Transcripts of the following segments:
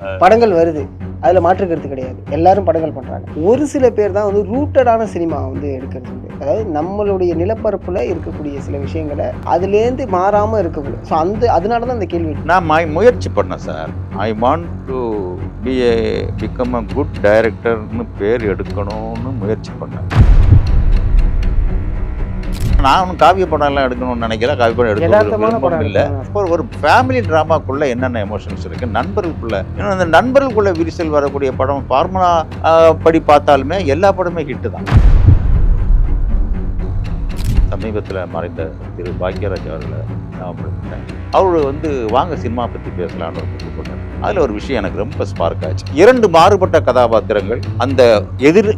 படங்கள் வருது, அதில் மாற்றுக்கிறது கிடையாது. எல்லாரும் படங்கள் பண்ணுறாங்க. ஒரு சில பேர் தான் வந்து ரூட்டடான சினிமா வந்து எடுக்கிறது உண்டு. அதாவது நம்மளுடைய நிலப்பரப்பில் இருக்கக்கூடிய சில விஷயங்களை அதுலேருந்து மாறாமல் இருக்கக்கூடிய. ஸோ அதனால தான் அந்த கேள்வி. நான் முயற்சி பண்ணேன் sir. I want to become a good டைரக்டர்னு பேர் எடுக்கணும்னு முயற்சி பண்ணேன். நான் ஒன்றும் காவிய படம் எல்லாம் எடுக்கணும்னு நினைக்கல. காவிய படம் எடுக்கணும் இல்லை. ஒரு ஃபேமிலி ட்ராமாக்குள்ள என்னென்ன எமோஷன்ஸ் இருக்கு, நண்பர்களுக்குள்ள இன்னும் அந்த நண்பர்களுக்குள்ள விரிசல் வரக்கூடிய படம் ஃபார்முலா படி பார்த்தாலுமே எல்லா படமே ஹிட்டு தான். சமீபத்தில் மறைந்த திரு பாக்யராஜ் அவர்களை ஞாபகப்படுத்திட்டேன். அவரு வந்து வாங்க சினிமா பற்றி பேசலான்னு ஒரு புக்கு போட்டார். அதில் ஒரு விஷயம் எனக்கு ரொம்ப ஸ்பார்க் ஆச்சு. 2 மாறுபட்ட கதாபாத்திரங்கள் அந்த எதிர்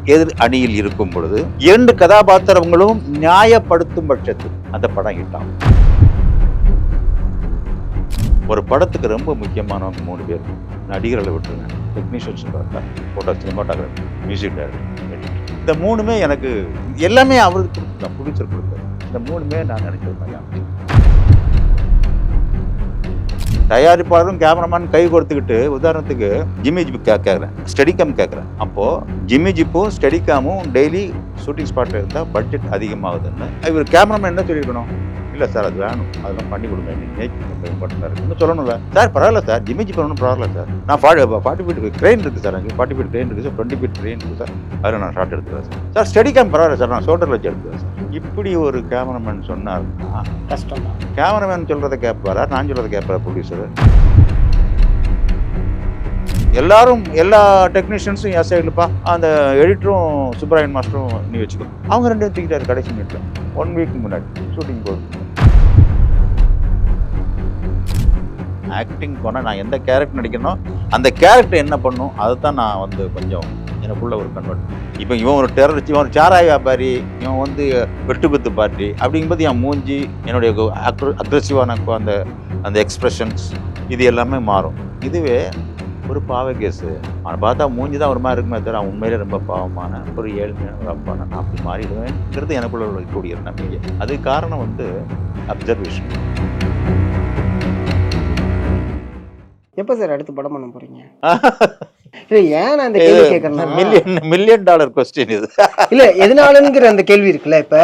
அணியில் இருக்கும் பொழுது 2 கதாபாத்திரங்களும் நியாயப்படுத்தும் பட்சத்தில் அந்த படம் ஹிட் ஆகும். ஒரு படத்துக்கு ரொம்ப முக்கியமானவங்க 3 பேர். நடிகர்களை விட்டுருங்க, டெக்னீஷியன்ஸ் பார்த்தா, போட்டோ, சினிமாட்டோகிராஃபர், மியூசிக் டைரக்டர், இந்த 3மே எனக்கு எல்லாமே அவருக்கு ப்ரொடியூசர் கொடுத்தாரு. இந்த 3மே நான் நினைக்கிற மாதிரி தயாரிப்பாளரும் கேமராமேன் கை கொடுத்துக்கிட்டு, உதாரணத்துக்கு ஜிம்மி ஜிப் கேட்குறேன், ஸ்டெடிகாம் கேட்குறேன். அப்போது ஜிம்மி ஜிப்பும் ஸ்டெடிகாமும் டெய்லி ஷூட்டிங் ஸ்பாட்டில் இருந்தால் பட்ஜெட் அதிகமாகுதுன்னு இவர் கேமராமேன் என்ன சொல்லியிருக்கணும்? இல்லை சார், அது வேணும், அதெல்லாம் பண்ணி கொடுங்க, நீங்கள் பண்ணுறாரு இன்னும் சொல்லணும்ல. சார் பரவாயில்ல சார், ஜிம்மி ஜிப் ஒன்றும் பரவாயில்ல சார், நான் 40 ஃபீட் க்ரெயின் இருக்குது சார், எனக்கு 40 ஃபீட் க்ரெயின் இருக்குது சார், 20 ஃபீட் க்ரெயின் இருக்குது சார், அதில் நான் ஷார்ட் எடுத்துக்கிறேன் சார். சார் ஸ்டெடிகாம் பரவாயில்ல சார், நான் ஷோல்டரில் வச்சு எடுத்துக்கிறேன் சார். இப்படி ஒரு கேமராமேன் சொன்னார்னா கஷ்டம் தான். கேமராமேன் சொல்கிறத கேட்பாரா, நான் சொல்கிறத கேட்பாரா ப்ரொடியூசர்? எல்லாரும் எல்லா டெக்னீஷியன்ஸும் என் சைடுப்பா, அந்த எடிட்டரும் சுப்ராயன் மாஸ்டரும் நீ வச்சுக்கோ. அவங்க 2 பேரும் தூக்கிட்டாரு கடைசி மினிட்ல, 1 வீக் முன்னாடி ஷூட்டிங் போகுது. ஆக்டிங் போனால் நான் எந்த கேரக்டர் நடிக்கணும், அந்த கேரக்டர் என்ன பண்ணும், அதை தான் நான் வந்து கொஞ்சம் எனக்குள்ள ஒரு கன்வெர்ட். இப்போ இவன் ஒரு டெரரிஸ்ட், இவன் ஒரு சாராய வியாபாரி, இவன் வந்து வெட்டுக்குத்து பார்ட்டி அப்படிங்கும்போது என் மூஞ்சி, என்னுடைய அக்ரெசிவான அந்த அந்த எக்ஸ்பிரஷன்ஸ் இது எல்லாமே மாறும். இதுவே ஒரு பாவ கேஸு அவனை பார்த்தா மூஞ்சி தான் ஒரு மாதிரி இருக்குமே தவிர அவன் உண்மையிலே ரொம்ப பாவமான ஒரு ஏழ்மையான ஒரு அப்பா, நான் அப்படி மாறிடுவேன்ங்கிறது எனக்குள்ள இருக்கக்கூடிய நம்பிக்கை. அதுக்கு காரணம் வந்து அப்சர்வேஷன். எப்போ சார் அடுத்து படம் பண்ண போறீங்க? இல்லை, ஏன் நான் இந்த கேள்வி கேட்கறேன், மில்லியன் டாலர் கொஸ்டின் இது. இல்லை, எதனாலங்கிற அந்த கேள்வி இருக்குல்ல. இப்போ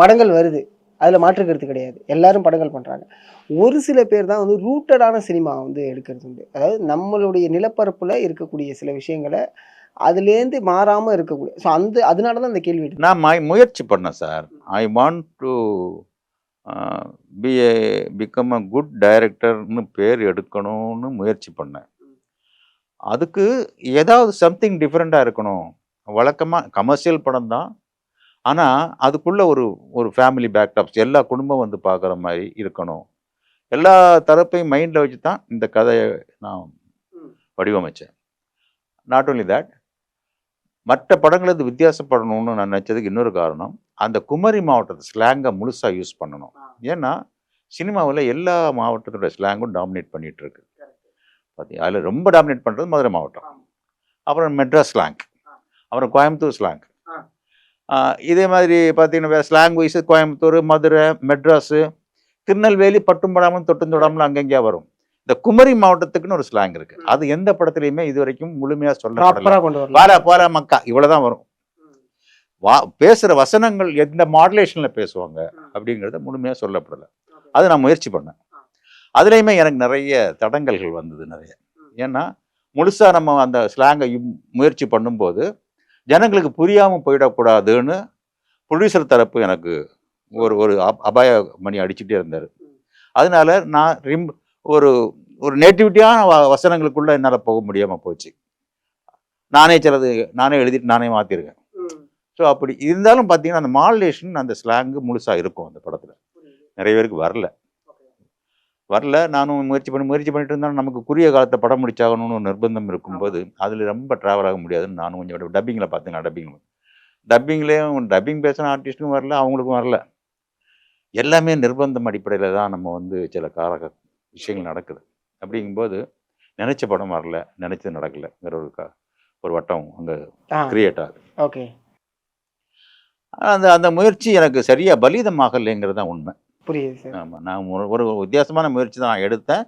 படங்கள் வருது, அதில் மாற்றுக்கிறது கிடையாது. எல்லாரும் படங்கள் பண்ணுறாங்க. ஒரு சில பேர் தான் வந்து ரூட்டடான சினிமா வந்து எடுக்கிறது உண்டு. அதாவது நம்மளுடைய நிலப்பரப்பில் இருக்கக்கூடிய சில விஷயங்களை அதுலேருந்து மாறாமல் இருக்கக்கூடிய. ஸோ அதனால தான் அந்த கேள்வி. நான் முயற்சி பண்ணேன் sir. I want to become a good டைரக்டர்னு பேர் எடுக்கணும்னு முயற்சி பண்ணேன். அதுக்கு ஏதாவது சம்திங் டிஃப்ரெண்ட்டாக இருக்கணும். வழக்கமாக கமர்ஷியல் படம் தான், ஆனால் அதுக்குள்ளே ஒரு ஃபேமிலி பேக்டாப்ஸ், எல்லா குடும்பம் வந்து பார்க்குற மாதிரி இருக்கணும். எல்லா தரப்பையும் மைண்டில் வச்சு தான் இந்த கதையை நான் வடிவமைச்சேன். நாட் ஓன்லி தேட், மற்ற படங்களுக்கு வித்தியாசப்படணும்னு நான் நினச்சதுக்கு இன்னொரு காரணம், அந்த குமரி மாவட்டத்தை ஸ்லாங்கை முழுசாக யூஸ் பண்ணணும். ஏன்னா சினிமாவில் எல்லா மாவட்டத்தோட ஸ்லாங்கும் டாமினேட் பண்ணிகிட்டு இருக்கு. பார்த்தீங்க, அதில் ரொம்ப டாமினேட் பண்ணுறது மதுரை மாவட்டம், அப்புறம் மெட்ராஸ் ஸ்லாங், அப்புறம் கோயம்புத்தூர் ஸ்லாங். இதே மாதிரி பார்த்தீங்கன்னா வேறு ஸ்லாங் வைஸ் கோயம்புத்தூர், மதுரை, மெட்ராஸு, திருநெல்வேலி, பட்டும் படாமல் தொட்டும் தொடாமல் அங்கங்கேயா வரும். இந்த குமரி மாவட்டத்துக்குன்னு ஒரு ஸ்லாங் இருக்கு. அது எந்த படத்துலையுமே இது வரைக்கும் முழுமையாக சொல்லப்படல. வாலா போலா மக்கா இவ்வளோதான் வரும். பேசுகிற வசனங்கள் எந்த மாடுலேஷனில் பேசுவாங்க அப்படிங்கிறத முழுமையாக சொல்லப்படலை. அது நான் முயற்சி பண்ணேன். அதுலேயுமே எனக்கு நிறைய தடங்கல்கள் வந்தது நிறைய. ஏன்னா முழுசாக நம்ம அந்த ஸ்லாங்கை முயற்சி பண்ணும்போது ஜனங்களுக்கு புரியாமல் போயிடக்கூடாதுன்னு ப்ரொடியூசர் தரப்பு எனக்கு ஒரு அபாய மணி அடிச்சுட்டே இருந்தார். அதனால நான் ஒரு நேட்டிவிட்டியான வசனங்களுக்குள்ளே என்னால் போக முடியாமல் போச்சு. நானே எழுதிட்டு நானே மாற்றிருக்கேன். ஸோ அப்படி இருந்தாலும் பார்த்தீங்கன்னா அந்த மாடுலேஷன், அந்த ஸ்லாங்கு முழுசாக இருக்கும் அந்த படத்தில். நிறைய பேருக்கு வரல. நானும் முயற்சி பண்ணிட்டு இருந்தாலும் நமக்கு குறுகிய காலத்தை படம் முடிச்சாகணும்னு ஒரு நிர்பந்தம் இருக்கும்போது அதில் ரொம்ப ட்ராவல் ஆக முடியாதுன்னு நானும் கொஞ்சம் டப்பிங்கில் பார்த்தேங்க. டப்பிங் பேசுகிற ஆர்டிஸ்ட்டுக்கும் வரல, அவங்களுக்கும் வரல. எல்லாமே நிர்பந்தம் அடிப்படையில் தான் நம்ம வந்து சில விஷயங்கள் நடக்குது. அப்படிங்கும்போது நினச்ச படம் வரல, நினச்சது நடக்கலைங்கிற ஒரு வட்டம் அங்கே கிரியேட் ஆகுது. ஓகே, அந்த முயற்சி எனக்கு சரியாக பலிதமாகலைங்கிறது தான் உண்மை. புரியுது சார். ஆமாம், நான் ஒரு வித்தியாசமான முயற்சி தான் நான் எடுத்தேன்.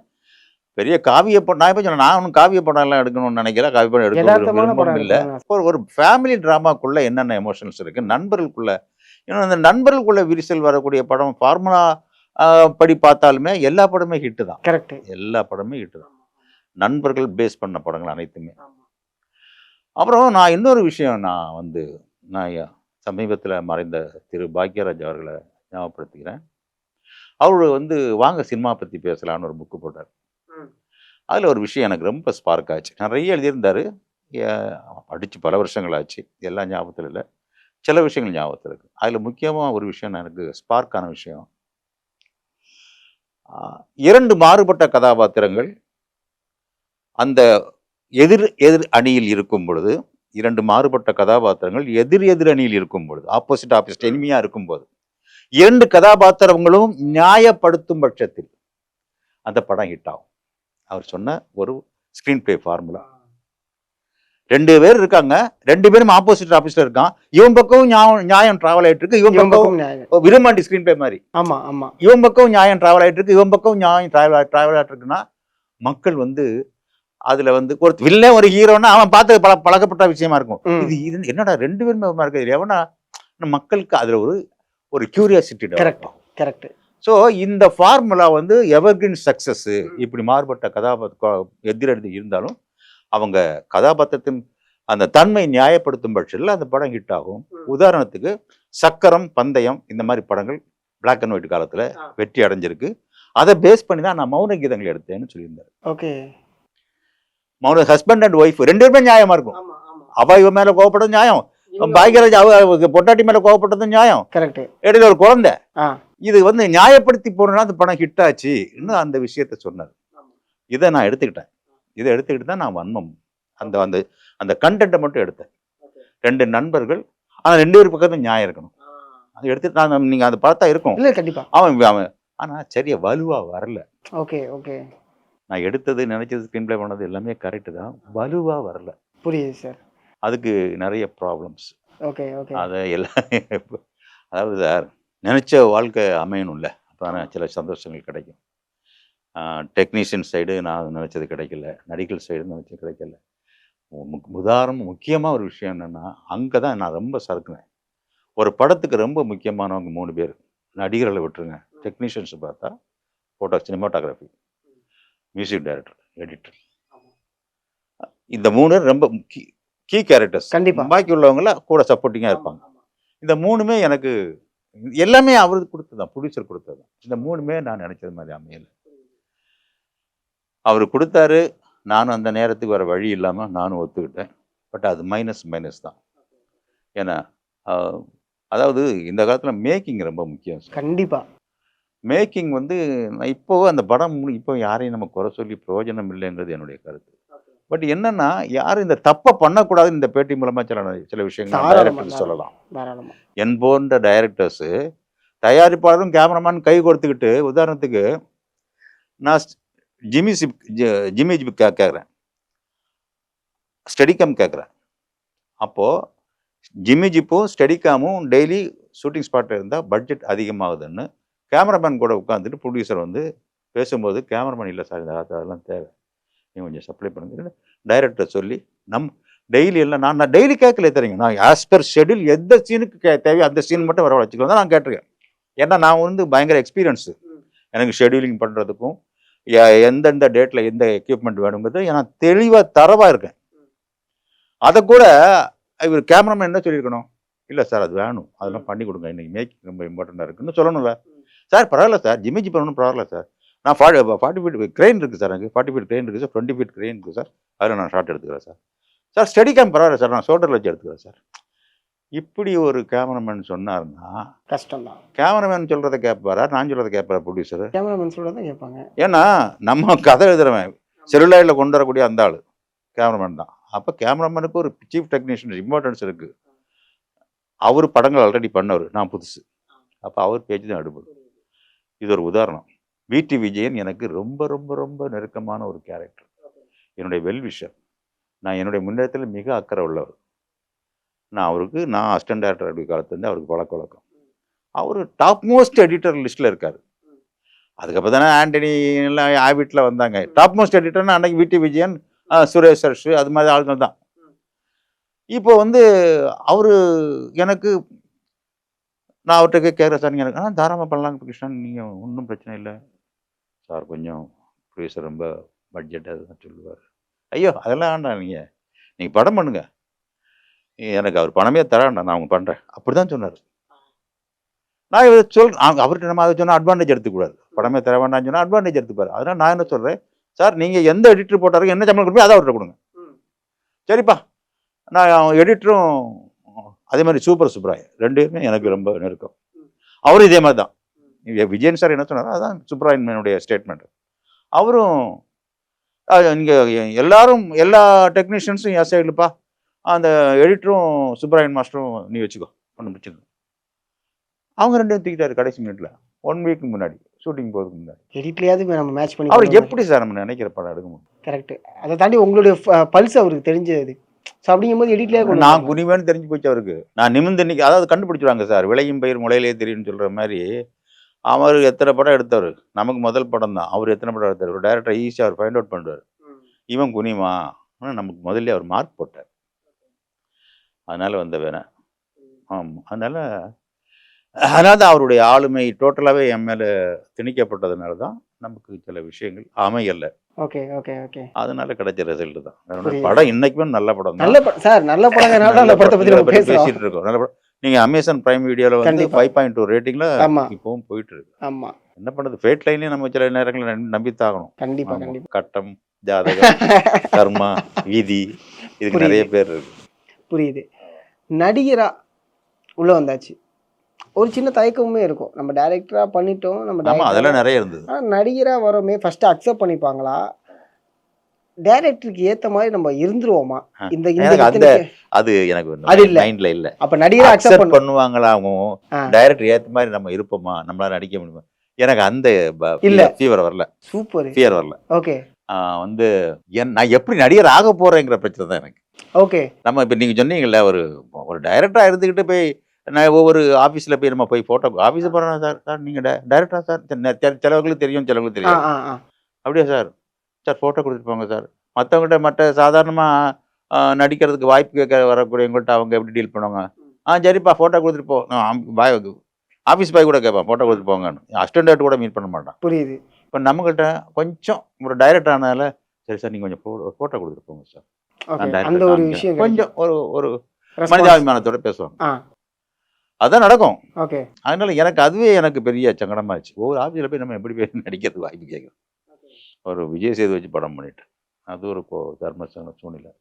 பெரிய காவிய படம் நான் இப்போ நான் ஒன்றும் காவிய படம் எல்லாம் எடுக்கணும்னு நினைக்கல, காவிய படம் எடுக்க யதார்த்தமான விருப்பம் படம் இல்லை. எடுக்கணும்னு ஒரு ஃபேமிலி ட்ராமாக்குள்ள என்னென்ன எமோஷன்ஸ் இருக்கு, நண்பர்களுக்குள்ள இன்னும் அந்த நண்பர்களுக்குள்ள விரிசல் வரக்கூடிய படம் ஃபார்முலா படி பார்த்தாலுமே எல்லா படமே ஹிட்டு தான். கரெக்ட். எல்லா படமே ஹிட்டு தான், நண்பர்கள் பேஸ் பண்ண படங்கள் அனைத்துமே. அப்புறம் நான் இன்னொரு விஷயம் நான் சமீபத்தில் மறைந்த திரு பாக்யராஜ் அவர்களை ஞாபகப்படுத்திக்கிறேன். அவர் வாங்க சினிமா பற்றி பேசலான்னு ஒரு புக்கு போட்டார். அதில் ஒரு விஷயம் எனக்கு ரொம்ப ஸ்பார்க் ஆச்சு. நிறைய எழுதியிருந்தார், படித்து பல வருஷங்கள் ஆச்சு, எல்லாம் ஞாபகத்தில் இல்லை, சில விஷயங்கள் ஞாபகத்தில் இருக்குது. அதில் முக்கியமாக ஒரு விஷயம் எனக்கு ஸ்பார்க்கான விஷயம், 2 மாறுபட்ட கதாபாத்திரங்கள் அந்த எதிர் எதிர் அணியில் இருக்கும் பொழுது, 2 மாறுபட்ட கதாபாத்திரங்கள் எதிர் எதிர் அணியில் இருக்கும் பொழுது, ஆப்போசிட் எனிமியா இருக்கும்போது, 2 கதாபாத்திரங்களும் நியாயப்படுத்தும் பட்சத்தில் அந்த படம் ஹிட் ஆகும். அவர் சொன்ன ஒரு ஸ்கிரீன் பிளே ஃபார்முலா. 2 பேர் இருக்காங்க, 2 பேரும் ஆப்போசிட்ல இருக்கான், இவன் பக்கம் நியாயம் டிராவல் ஆயிட்டு இருக்கு, இவன் பக்கம் விரும்பாண்டி ஸ்கிரீன் பிளே மாதிரி. ஆமா ஆமா. இவன் பக்கம் நியாயம் டிராவல் ஆயிட்டு இருக்கு, இவன் பக்கம் நியாயம் டிராவல் ஆயிட்டு இருக்குன்னா மக்கள் அதுல ஒரு வில்லன் ஒரு ஹீரோன்னா அவன் பார்த்து பழக்கப்பட்ட விஷயமா இருக்கும். இது என்னடா 2 பேருமே இருக்கு, எவனா மக்களுக்கு அதுல ஒரு கியூரியாசிட்டி. கரெக்ட். ஸோ இந்த ஃபார்முலா எவர்கிரீன் சக்சஸ். இப்படி மாறுபட்ட கதாபாத்திரம் எதிரெடுத்து இருந்தாலும் அவங்க கதாபாத்திரத்தின் அந்த தன்மை நியாயப்படுத்தும் பட்சத்தில் அந்த படம் ஹிட் ஆகும். உதாரணத்துக்கு சக்கரம், பந்தயம் இந்த மாதிரி படங்கள் பிளாக் அண்ட் ஒயிட் காலத்துல வெற்றி அடைஞ்சிருக்கு. அதை பேஸ் பண்ணி தான் நான் மௌன கீதங்கள் எடுத்தேன்னு சொல்லியிருந்தாரு. ஓகே. மௌன ஹஸ்பண்ட் அண்ட் ஒய்ஃப் 2 பேருமே நியாயமா இருக்கும். அவ இவ மேல கோவப்பட்டது நியாயம், பாக்யராஜ் அவ பொட்டாட்டி மேல கோவப்பட்டது நியாயம், இடையில ஒரு குழந்தை. இது நியாயப்படுத்தி போனா அந்த படம் ஹிட் ஆச்சு. இன்னும் அந்த விஷயத்த சொன்னார். இதை நான் எடுத்துக்கிட்டேன். இதை எடுத்துக்கிட்டு தான் நான் வன்மம் அந்த அந்த அந்த கண்டென்ட்டை மட்டும் எடுத்தேன். 2 நண்பர்கள், ஆனால் 2 பேர் பக்கத்துல நியாயம் இருக்கணும். அதை எடுத்துட்டு நான் நீங்க அதை பார்த்தா இருக்கும். இல்லை கண்டிப்பா. அவன் ஆனா சரியா வலுவா வரல. Okay okay. நான் எடுத்தது நினைச்சது ஸ்கிரீன் பிளே பண்ணது எல்லாமே கரெக்டு தான், வலுவா வரல. புரியுது சார். அதுக்கு நிறைய ப்ராப்ளம்ஸ். Okay okay. அதை எல்லாம் அதாவது சார் நினச்ச வாழ்க்கை அமையணும்ல, அப்போ சில சந்தோஷங்கள் கிடைக்கும். டெக்னீஷியன் சைடு நான் நினச்சது கிடைக்கல, நடிகர் சைடு நினச்சது கிடைக்கல. உதாரணம் முக்கியமாக ஒரு விஷயம் என்னென்னா, அங்கே தான் நான் ரொம்ப சறுக்குனேன். ஒரு படத்துக்கு ரொம்ப முக்கியமானவங்க 3 பேர். நடிகர்களை விட்டுருங்க, டெக்னீஷியன்ஸ் பார்த்தா சினிமாட்டோகிராஃபி, மியூசிக் டைரக்டர், எடிட்டர், இந்த 3 ரொம்ப கீ கேரக்டர்ஸ். கண்டிப்பாக பாக்கி உள்ளவங்களாம் கூட சப்போர்ட்டிங்காக இருப்பாங்க. இந்த 3மே எனக்கு எல்லாமே அவருக்கு கொடுத்ததான், ப்ரொடியூசர் கொடுத்ததான். இந்த 3மே நான் நினைச்சது மாதிரி அமையல. அவர் கொடுத்தாரு, நானும் அந்த நேரத்துக்கு வர வழி இல்லாமல் நானும் ஒத்துக்கிட்டேன். பட் அது மைனஸ் தான். ஏன்னா அதாவது இந்த காலத்தில் மேக்கிங் ரொம்ப முக்கியம். கண்டிப்பாக மேக்கிங் இப்போ அந்த படம் இப்போ யாரையும் நம்ம குறை சொல்லி பிரயோஜனம் இல்லைங்கிறது என்னுடைய கருத்து. பட் என்னன்னா, யாரும் இந்த தப்பை பண்ணக்கூடாதுன்னு இந்த பேட்டி மூலமா சில விஷயங்கள் டைரக்டர் சொல்லலாம். என் போன்ற டைரக்டர்ஸு தயாரிப்பாளரும் கேமராமேன் கை கொடுத்துக்கிட்டு, உதாரணத்துக்கு நான் ஜிம்மி ஜிப் கேட்குறேன், ஸ்டெடிகாம் கேட்குறேன். அப்போது ஜிம்மி ஜிப்பும் ஸ்டெடிகாமும் டெய்லி ஷூட்டிங் ஸ்பாட்டில் இருந்தால் பட்ஜெட் அதிகமாகுதுன்னு கேமராமேன் கூட உட்காந்துட்டு ப்ரொடியூசர் பேசும்போது, கேமராமேன் இல்லை சார், இந்த அதெல்லாம் தேவை, நீங்கள் கொஞ்சம் சப்ளை பண்ணுங்க டைரக்டர் சொல்லி டெய்லி எல்லாம் நான் டெய்லி கேட்கல தெரியுங்க. நான் ஆஸ் பர் ஷெடியூல் எந்த சீனுக்கு தேவையோ அந்த சீன் மட்டும் வர வச்சுக்கலாம் தான் நான் கேட்டிருக்கேன். ஏன்னா நான் பயங்கர எக்ஸ்பீரியன்ஸு எனக்கு ஷெடியூலிங் பண்ணுறதுக்கும், எந்தெந்த டேட்டில் எந்த எக்யூப்மெண்ட் வேணுங்கிறது நான் தெளிவாக தரவாக இருக்கேன். அதை கூட இவர் கேமராமேன் என்ன சொல்லியிருக்கணும், இல்லை சார் அது வேணும், அதெல்லாம் பண்ணி கொடுங்க, இன்றைக்கி மேக்கிங் ரொம்ப இம்பார்ட்டண்ட்டாக இருக்குன்னு சொல்லணும்ல. சார் பரவாயில்ல சார், ஜிமிஜி பண்ணணும் பரவாயில்ல சார், நான் 40 ஃபீட் கிரெயின் இருக்குது சார், எனக்கு 40 ஃபீட் கிரெயின் இருக்குது சார், 20 ஃபீட் கிரெயின் இருக்குது சார், அதில் நான் ஷார்ட் எடுத்துக்கிறேன் சார். சார் ஸ்டெடிகாம் பரவாயில்ல சார், நான் ஷோல்டரில் வச்சு எடுத்துக்கிறேன் சார். இப்படி ஒரு கேமராமேன் சொன்னார்னா கஷ்டம் தான். கேமராமேன் சொல்கிறத கேட்பாரா, நான் சொல்கிறத கேட்பாரா ப்ரொடியூசர்? கேமராமேன் சொல்கிறத கேட்பாங்க. ஏன்னா நம்ம கதை எழுதுறவன் செல்லுலாயில் கொண்டு வரக்கூடிய அந்த ஆள் கேமராமேன் தான். அப்போ கேமராமேனுக்கு ஒரு சீஃப் டெக்னீஷியன் இம்பார்ட்டன்ஸ் இருக்குது. அவர் படங்கள் ஆல்ரெடி பண்ணவர், நான் புதுசு. அப்போ அவர் பேச்சு தான் எடுப்பது. இது ஒரு உதாரணம். விடி விஜயன் எனக்கு ரொம்ப ரொம்ப ரொம்ப நெருக்கமான ஒரு கேரக்டர், என்னுடைய வெல்விஷர். நான் என்னுடைய முன்னேற்றத்தில் மிக அக்கறை உள்ளவர். நான் அசிஸ்டன்ட் டைரக்டர் அப்படி காலத்துலேருந்து அவருக்கு பழக்கம். அவர் டாப் மோஸ்ட் எடிட்டர் லிஸ்ட்டில் இருக்கார். அதுக்கப்புறம் தானே ஆண்டனி எல்லாம் ஹேபிட்டில் வந்தாங்க. டாப் மோஸ்ட் எடிட்டர்னா அன்னைக்கு விடி விஜயன், சுரேஷ் சர்ஷு, அது மாதிரி ஆளுங்கள் தான். இப்போ வந்து அவரு எனக்கு நான் அவர்கிட்ட கேட்குறேன், சார் நீங்கள் எனக்கு தாராளமாக பண்ணலாங்க கிருஷ்ணன், நீங்கள் ஒன்றும் பிரச்சனை இல்லை சார், கொஞ்சம் ப்ரொடியூசர் ரொம்ப பட்ஜெட் அதுதான் சொல்லுவார். ஐயோ அதெல்லாம் வேண்டாம், நீங்கள் படம் பண்ணுங்க, எனக்கு அவர் பணமே தர வேண்டாம், நான் அவங்க பண்ணுறேன் அப்படி தான் சொன்னார். நான் இதை அவர்கிட்ட நம்ம அதை சொன்னால் அட்வான்டேஜ் எடுத்துக்கூடாது. படமே தர வேண்டாம்னு சொன்னால் அட்வான்டேஜ் எடுத்துப்பார். அதனால் நான் என்ன சொல்கிறேன், சார் நீங்கள் எந்த எடிட்டர் போட்டாரு என்ன சம்பளம் கொடுப்பீங்க அதை அவர்கிட்ட கொடுங்க. சரிப்பா. நான் எடிட்டரும் அதே மாதிரி சூப்பர் சுப்ராயன் 2 பேருமே எனக்கு ரொம்ப நெருக்கம். அவரும் இதே மாதிரி தான். விஜயன் சார் என்ன சொன்னாரோ அதான் சுப்ராயனுடைய ஸ்டேட்மெண்ட். அவரும் நீங்கள் எல்லாரும் எல்லா டெக்னீஷியன்ஸும் என் சைடுப்பா, அந்த எடிட்டரும் சுப்ராயன் மாஸ்டரும் நீ வச்சுக்கோ, ஒன்றும் பிரச்சனை. அவங்க 2 பேரும் தூக்கிட்டாரு கடைசி மினிட்ல, 1 வீக் முன்னாடி ஷூட்டிங் போகிறதுக்கு முன்னாடி. எடிட்லயாவது நம்ம மேட்ச் பண்ணி அவர் எப்படி சார் நம்ம நினைக்கிற படம் எடுக்க முடியும்? கரெக்ட். அதை தாண்டி உங்களுடைய பல்ஸ் அவருக்கு தெரிஞ்சது. ஸோ அப்படிங்கும்போது எடிட்லேயே நான் குனிவேன்னு தெரிஞ்சு போச்சு அவருக்கு. நான் நிமிந்து இன்னைக்கு அதாவது கண்டுபிடிச்சிடுவாங்க சார், விளையும் பயிர் முளையிலே தெரியும்னு சொல்கிற மாதிரி. அவர் எத்தனை படம் எடுத்தவர், நமக்கு முதல் படம் தான். அவர் எத்தனை படம் எடுத்தார், ஒரு டைரக்டர் ஈஸியாக அவர் ஃபைண்ட் அவுட் பண்ணுவார். இவன் குனிமா நமக்கு முதல்ல அவர் மார்க் போட்டார். அதனால் வந்த வேணாம். ஆமாம், அதனால் தான் அவருடைய ஆளுமை டோட்டலாகவே என் மேலே திணிக்கப்பட்டதுனால தான் நமக்கு சில விஷயங்கள் அமையலை. Okay okay okay. அதனால கிடைச்ச ரிசல்ட் தான். படம் இன்னைக்குமே நல்ல படம் தான். நல்ல சார், நல்ல படங்கனால அந்த படத்தை பத்தி நம்ம பேசிட்டு இருக்கோம். நல்ல படம். நீங்க அமேசான் பிரைம் வீடியோல வந்து 5.2 ரேட்டிங்ல இப்பவும் போயிட்டு இருக்கு. ஆமா. என்ன பண்றது, ஃபேட் லைனே நம்ம சில நேரங்களில் நம்பித்தாகணும். கண்டிப்பா கண்டிப்பா. கட்டம், ஜாதகம், கர்மா, விதி, இதுக்கு நிறைய பேர் இருக்கு. புரியுது. நடிகரா உள்ள வந்தாச்சு, ஒரு சின்ன தயக்கமுமே இருக்கும். நம்ம டைரக்டரா பண்ணிட்டோம், நம்ம அதெல்லாம் நிறைய இருந்தது. நடிகரா வரோமே ஃபர்ஸ்ட் அக்செப்ட் பண்ணிப்பாங்களா, டைரக்டருக்கு ஏத்த மாதிரி நம்ம இருந்துருவோமா? இந்த அது எனக்கு மைண்ட்ல இல்ல. அப்ப நடிகரா அக்செப்ட் பண்ணுவாங்களா, அவங்க டைரக்டர் ஏத்த மாதிரி நம்ம இருப்போமா, நம்மளால நடிக்க முடியுமா? எனக்கு அந்த இல்ல ஃபீவர் வரல. சூப்பர் ஃபீவர் வரல. ஓகே. வந்து நான் எப்படி நடிகர் ஆக போறேங்கிற பிரச்சனை தான் எனக்கு. ஓகே. நம்ம இப்ப நீங்க சொன்னீங்கல்ல, ஒரு டைரக்டரா இருந்துகிட்டு போய் நான் ஒவ்வொரு ஆஃபீஸில் போய் நம்ம போய் ஃபோட்டோ ஆஃபீஸை போகிறோம் சார், சார் நீங்கள் டைரக்டரா சார், சிலவங்களுக்கு தெரியும் சிலவங்களுக்கு தெரியும். அப்படியா சார், சார் ஃபோட்டோ கொடுத்துட்டு போங்க சார். மற்றவங்கள்ட்ட மற்ற சாதாரணமாக நடிக்கிறதுக்கு வாய்ப்பு கேட்க வரக்கூடியவங்கள்ட்ட அவங்க எப்படி டீல் பண்ணுவாங்க? சரிப்பா ஃபோட்டோ கொடுத்துட்டு போ. ஆஃபீஸ் பாய் கூட கேட்பான் ஃபோட்டோ கொடுத்துட்டு போங்கன்னு. அசிஸ்டன்ட் கூட மீட் பண்ண மாட்டான். புரியுது. இப்போ நம்மகிட்ட கொஞ்சம் ஒரு டைரக்டர் ஆனதால, சரி சார் நீங்கள் கொஞ்சம் ஃபோட்டோ கொடுத்துட்டு போங்க சார், அந்த ஒரு விஷயம் கொஞ்சம் ஒரு மனிதாபிமானத்தோட பேசுவாங்க. அதான் நடக்கும். ஓகே. அதனால அதுவே எனக்கு பெரிய சங்கடமாச்சு. ஒவ்வொரு ஆஃபீஸில் போய் நம்ம எப்படி போய் நடிக்கிறதுக்கு வாய்ப்பு கேட்குறோம். ஒரு விஜய் சேது வச்சு படம் பண்ணிட்டு, அது ஒரு தர்ம சூழ்நிலை.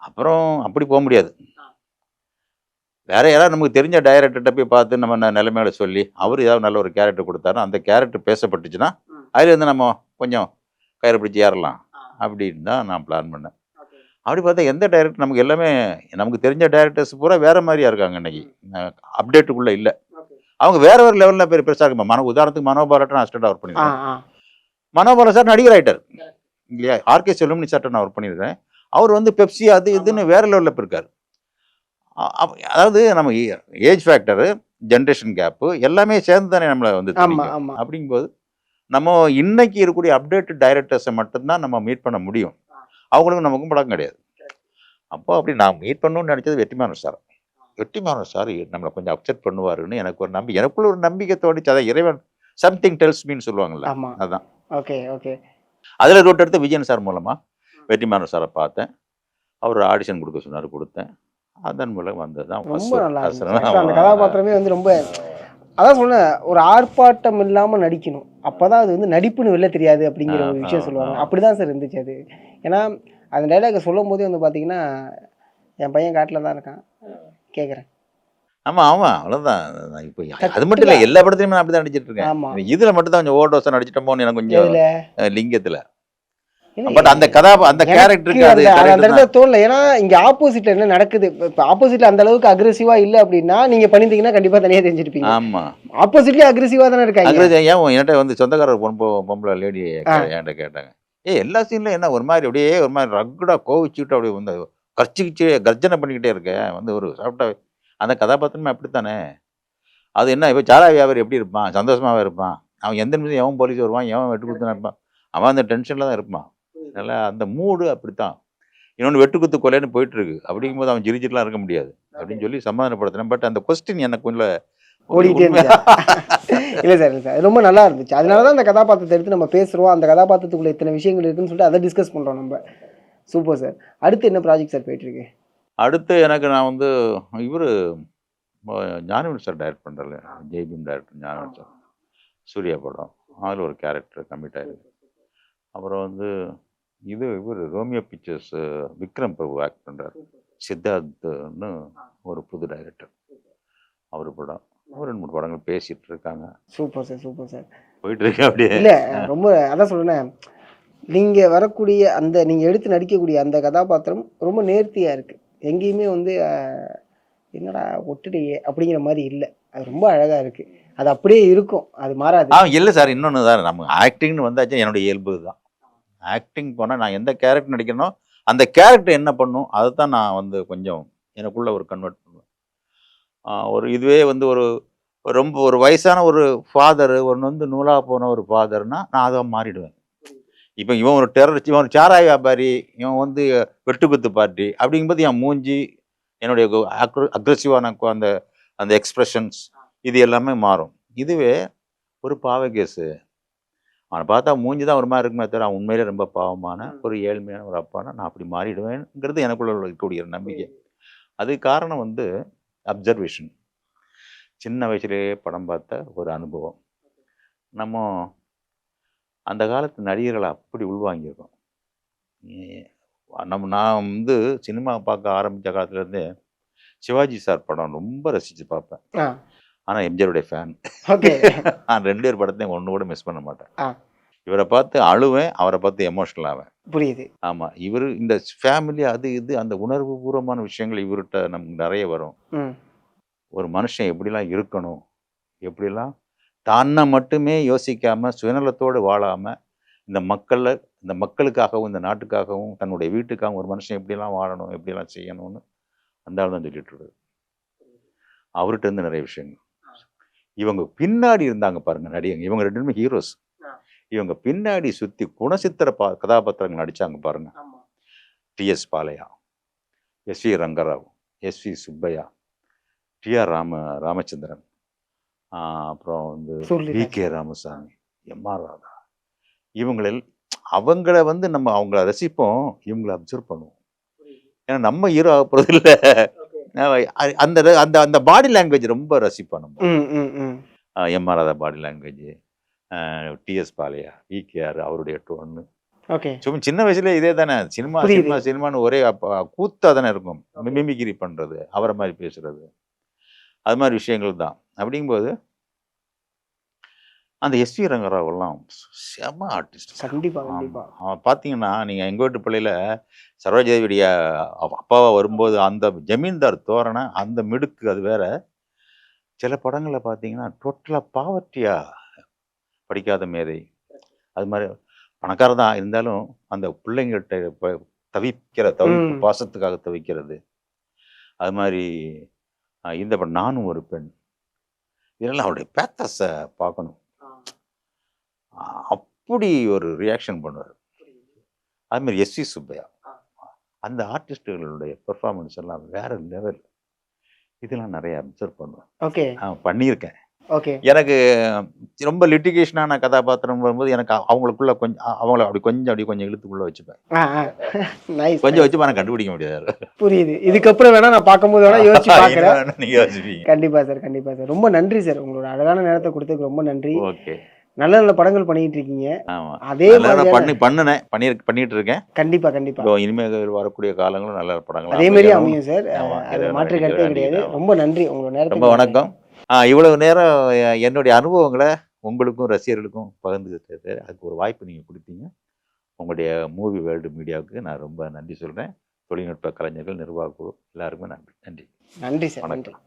அப்புறம் அப்படி போக முடியாது. வேற யாராவது நமக்கு தெரிஞ்ச டைரக்டர்கிட்ட போய் பார்த்து நம்ம நிலைமையில சொல்லி அவர் ஏதாவது நல்ல ஒரு கேரக்டர் கொடுத்தாரு, அந்த கேரக்டர் பேசப்பட்டுச்சுன்னா அதுல இருந்து நம்ம கொஞ்சம் கயிறு பிடிச்சி ஏறலாம் அப்படின்னு தான் நான் பிளான் பண்ணேன். அப்படி பார்த்தா எந்த டைரக்டர் நமக்கு எல்லாமே நமக்கு தெரிஞ்ச டைரக்டர்ஸ் பூரா வேற மாதிரியா இருக்காங்க. இன்னைக்கு அப்டேட்டுக்குள்ள இல்லை. அவங்க வேற ஒரு லெவலில் பெருசாக இருக்க. உதாரணத்துக்கு மனோபாலட்டன் அசிஸ்டன்ட் ஒர்க் பண்ணியிருக்கேன். மனோபாலன் சார் நடிகர் ஆகிட்டார் இல்லையா? ஆர்கே செல்வமணி சார்ட்ட நான் ஒர்க் பண்ணியிருக்கேன். அவர் வந்து பெப்சி அது இதுன்னு வேற லெவலில் போயிருக்காரு. அதாவது நம்ம ஏஜ் ஃபேக்டரு, ஜென்ரேஷன் கேப்பு எல்லாமே சேர்ந்து தானே நம்மளை வந்து அப்படிங்கும்போது நம்ம இன்னைக்கு இருக்கக்கூடிய அப்டேட்டட் டைரக்டர்ஸை மட்டும்தான் நம்ம மீட் பண்ண முடியும். அவங்களுக்கும் நமக்கும் பழக்கம் கிடையாது. அப்போ அப்படி நான் மீட் பண்ணணும்னு நினச்சது வெற்றிமாறன் சார். வெற்றிமாறன் சார் நம்மளை கொஞ்சம் அப்செட் பண்ணுவாருன்னு எனக்குள்ள ஒரு நம்பிக்கை தோணிச்சு. அதான் இறைவன் சம்திங் டெல்ஸ் மீன்னு சொல்லுவாங்கல்ல, அதுதான். Okay okay. அதில் ரூட் எடுத்து விஜயன் சார் மூலமாக வெற்றிமாறன் சாரை பார்த்தேன். அவர் ஆடிஷன் கொடுக்க சொன்னார், கொடுத்தேன். அதன் மூலம் வந்தது தான் அந்த கதாபாத்திரமே வந்து ரொம்ப, அதான் சொன்னேன், ஒரு ஆர்ப்பாட்டம் இல்லாமல் நடிக்கணும், அப்போதான் அது வந்து நடிப்புன்னு வெளில தெரியாது அப்படிங்கிற ஒரு விஷயம் சொல்லுவாங்க. அப்படிதான் சார் இருந்துச்சு அது. ஏன்னா அந்த டைலாக சொல்லும் போதே வந்து பார்த்தீங்கன்னா, என் பையன் காட்டில் தான் இருக்கான் கேட்குறேன். ஆமாம் ஆமாம், அவ்வளோதான். இப்போ அது மட்டும் இல்லை, எல்லா படத்துலையுமே நான் அப்படி தான் நடிச்சிட்டு இருக்கேன். ஆமாம், இதில் மட்டும் தான் கொஞ்சம் ஓவர்டோஸாக நடிச்சிட்டோமோன்னு எனக்கு கொஞ்சம் லிங்கத்தில். பட் அந்த அந்த கேரக்டருக்கு அது அந்த இடத்துல தோணல. ஏன்னா இங்க ஆப்போசிட்ல என்ன நடக்குது, இப்போ ஆப்போசிட்ல அந்த அளவுக்கு அக்ரெசிவா இல்ல அப்படின்னா நீங்க பண்ணிருந்தீங்கன்னா கண்டிப்பா தனியா தெரிஞ்சிருப்பீங்க. ஆமா, ஆப்போசிட்லயே அக்ரெசிவா தானே இருக்காங்க. ஏன் என்கிட்ட வந்து சொந்தக்காரர் பொம்பளை லேடி என்கிட்ட கேட்டாங்க, எல்லா சீன்ல என்ன ஒரு மாதிரி அப்படியே ஒரு மாதிரி ரக்குடா கோவிச்சுக்கிட்டு அப்படியே வந்து கர்ஜனை பண்ணிக்கிட்டே இருக்கேன், வந்து ஒரு சாப்பிட்டா அந்த கதாபாத்திரமே அப்படித்தானே. அது என்ன இப்போ சாரா வியாபாரி எப்படி இருப்பான், சந்தோஷமாவே இருப்பான், அவன் எந்த நிமிஷம் எவன் போலீஸ் வருவான், எவன் வெட்டு குத்துனா இருப்பான், அவன் அந்த டென்ஷனில் தான் இருப்பான். அதனால் அந்த மூடு அப்படித்தான். இன்னொன்று வெட்டுக்குத்து கொலைன்னு போயிட்டு இருக்கு. அப்படிங்கும்போது அவன் ஜிரிச்சிட்டுலாம் இருக்க முடியாது அப்படின்னு சொல்லி சமாதானப்படுத்தினேன். பட் அந்த கொஸ்டின் எனக்கு உள்ள ஓடிட்டே இருந்துச்சு. இல்லை சார், இல்லை சார், ரொம்ப நல்லா இருந்துச்சு. அதனால தான் அந்த கதாபாத்திரத்தை எடுத்து நம்ம பேசுகிறோம். அந்த கதாபாத்திரத்துக்குள்ள இத்தனை விஷயங்கள் இருக்குன்னு சொல்லிட்டு அதை டிஸ்கஸ் பண்ணுறோம் நம்ம. Super sir. அடுத்து என்ன ப்ராஜெக்ட் சார் போயிட்டுருக்கு? அடுத்து எனக்கு நான் வந்து இவர் ஞானவேல் சார் டைரக்ட் பண்ணுறல, ஜெய்பீம் டைரக்டர் ஞானவேல் சார், சூர்யா படம், அதில் ஒரு கேரக்டர் கமிட் ஆகிருக்கு. அப்புறம் வந்து இவர் Romeo Pictures Vikram Prabhu act பண்ணுறார், சித்தார்த்னு ஒரு புது டைரக்டர், அவர் படம். ஒரு 2 3 படங்கள் பேசிட்டு இருக்காங்க. Super sir, super sir. போயிட்டு இருக்கு அப்படியே. இல்லை, ரொம்ப அதான் சொல்றேன், நீங்கள் வரக்கூடிய அந்த நீங்கள் எடுத்து நடிக்கக்கூடிய அந்த கதாபாத்திரம் ரொம்ப நேர்த்தியாக இருக்குது. எங்கேயுமே வந்து என்னடா ஒட்டுடையே அப்படிங்கிற மாதிரி இல்லை. அது ரொம்ப அழகாக இருக்குது. அது அப்படியே இருக்கும், அது மாறாது. இல்லை சார், இன்னொன்று தான், நம்ம ஆக்டிங்னு வந்தாச்சும் என்னுடைய இயல்பு தான். ஆக்டிங் போனால் நான் எந்த கேரக்டர் நடிக்கிறனோ அந்த கேரக்டர் என்ன பண்ணும் அதை தான் நான் வந்து கொஞ்சம் எனக்குள்ள ஒரு கன்வெர்ட் பண்ணுவேன். ஒரு இதுவே வந்து ரொம்ப ஒரு வயசான ஒரு ஃபாதர், ஒன்று வந்து நூலாக போன ஒரு ஃபாதர்னா நான் அதை மாறிடுவேன். இப்போ இவன் ஒரு டெரரிஸ்ட், இவன் ஒரு சாராய வியாபாரி, இவன் வந்து வெட்டுக்குத்து பார்ட்டி அப்படிங்கும்போது என் மூஞ்சி, என்னுடைய அக்ரெசிவான அந்த அந்த எக்ஸ்ப்ரெஷன்ஸ் இது எல்லாமே மாறும். இதுவே ஒரு பாவ கேஸு, அவனை பார்த்தா மூஞ்சி தான் ஒரு மாதிரி இருக்குமே தவிர அவன் உண்மையிலே ரொம்ப பாவமான ஒரு ஏழ்மையான ஒரு அப்பானா நான் அப்படி மாறிடுவேன்ங்கிறது எனக்குள்ள இருக்கக்கூடிய ஒரு நம்பிக்கை. அதுக்கு காரணம் வந்து அப்சர்வேஷன். சின்ன வயசுலேயே படம் பார்த்த ஒரு அனுபவம். நம்ம அந்த காலத்து நடிகர்களை அப்படி உள்வாங்கியிருக்கோம். நான் வந்து சினிமா பார்க்க ஆரம்பித்த காலத்துலேருந்தே சிவாஜி சார் படம் ரொம்ப ரசித்து பார்ப்பேன். ஆனால் எம்ஜிஆருடைய ஃபேன். நான் 2 பேர் படத்தையும் ஒன்று கூட மிஸ் பண்ண மாட்டேன். இவரை பார்த்து அழுவேன், அவரை பார்த்து எமோஷனல் ஆவேன். புரியுது. ஆமாம், இவர் இந்த ஃபேமிலி அது இது அந்த உணர்வு பூர்வமான விஷயங்கள் இவர்கிட்ட நமக்கு நிறைய வரும். ஒரு மனுஷன் எப்படிலாம் இருக்கணும், எப்படிலாம் தன்னை மட்டுமே யோசிக்காமல் சுயநலத்தோடு வாழாமல் இந்த மக்களுக்காகவும் இந்த நாட்டுக்காகவும் தன்னுடைய வீட்டுக்காகவும் ஒரு மனுஷன் எப்படிலாம் வாழணும், எப்படிலாம் செய்யணும்னு அந்த ஆள் தான் சொல்லிட்டு இருக்காரு. அவர்கிட்ட இருந்து நிறைய விஷயங்கள். இவங்க பின்னாடி இருந்தாங்க பாருங்க நடிகங்க, இவங்க 2 பேருமே ஹீரோஸ். இவங்க பின்னாடி சுற்றி குணசித்திர கதாபாத்திரங்கள் நடித்தாங்க பாருங்க. TS Balaiah, SV Rangarao, SV Subbaiah, TR Ramachandran, அப்புறம் வந்து வி.கே. ராமசாமி, எம்.ஆர். ராதா, அவங்கள வந்து நம்ம அவங்கள ரசிப்போம், இவங்களை அப்சர்வ் பண்ணுவோம். ஏன்னா நம்ம ஹீரோ ஆக போகிறது இல்லை, அந்த அந்த அந்த பாடி லாங்குவேஜ் ரொம்ப ரசிப்போம் நம்ம. எம்.ஆர். ராதா பாடி லாங்குவேஜ், டிஎஸ் பாலையா, வி.கே.ஆர் அவருடைய டோன்னு. சும்மா சின்ன வயசுல இதே தானே, சினிமான்னு ஒரே கூத்தா தானே இருக்கும். மிமிகிரி பண்றது, அவரை மாதிரி பேசுறது, அது மாதிரி விஷயங்கள் தான். அப்படிங்கும்போது அந்த எஸ்வி ரங்கராவ் எல்லாம் செம ஆர்டிஸ்ட். அவன் பார்த்தீங்கன்னா நீங்கள் எங்கள் வீட்டு பிள்ளையில சரோஜாதேவியுடைய அப்பாவா வரும்போது அந்த ஜமீன்தார் தோரணை அந்த மிடுக்கு அது வேற. சில படங்களில் பார்த்தீங்கன்னா டோட்டலாக பாவர்ட்டியா படிக்காத மேதை, அது மாதிரி பணக்காரர் தான் இருந்தாலும் அந்த பிள்ளைங்கள்ட்ட தவிக்கிற பாசத்துக்காக தவிக்கிறது, அது மாதிரி இந்த படம் நானும் ஒரு பெண், இதெல்லாம் அவருடைய பேத்தஸை பார்க்கணும். அப்படி ஒரு ரியாக்ஷன் பண்ணுவார். அது மாதிரி எஸ்வி சுப்பையா, அந்த ஆர்டிஸ்டுகளுடைய பெர்ஃபார்மன்ஸ் எல்லாம் வேற லெவல். இதெல்லாம் நிறைய அப்சர்வ் பண்ணுவேன், பண்ணியிருக்கேன். எனக்கு ரொம்ப லிட்டிகேஷனான கதாபாத்திரம் வரும்போது எனக்கு அவங்களுக்குள்ள அவங்கள கொஞ்சம் இழுத்துக்குள்ள வச்சுப்பேன். கொஞ்சம் வச்சு நான் கண்டுபிடிக்க முடியாது. புரியுது. இதுக்கப்புறம் வேணா நான் பார்க்கும்போது வேணா யோசிச்சு பார்க்குறேன். நீங்க யோசிப்பீங்க. கண்டிப்பா சார். ரொம்ப நன்றி சார், உங்களோட அழகான நேரத்தை கொடுத்ததுக்கு ரொம்ப நன்றி. ஓகே, நல்ல நல்ல படங்கள் பண்ணிட்டு இருக்கீங்க. அதே பண்ணிட்டு இருக்கேன். கண்டிப்பா இனிமேல் வரக்கூடிய காலங்களும் நல்ல படங்கள் அதே மாதிரி அமையும் சார், அது மாற்று கருத்தே கிடையாது. ரொம்ப நன்றி உங்களோட நேரத்துக்கு. ரொம்ப வணக்கம். இவ்வளவு நேரம் என்னுடைய அனுபவங்களை உங்களுக்கும் ரசிகர்களுக்கும் பகிர்ந்துக்கிட்டு அதுக்கு ஒரு வாய்ப்பு நீங்கள் கொடுத்தீங்க. உங்களுடைய மூவி வேர்ல்டு மீடியாவுக்கு நான் ரொம்ப நன்றி சொல்கிறேன். தொழில்நுட்ப கலைஞர்கள், நிர்வாக குழு எல்லாருக்குமே நன்றி. நன்றி சார். வணக்கம்.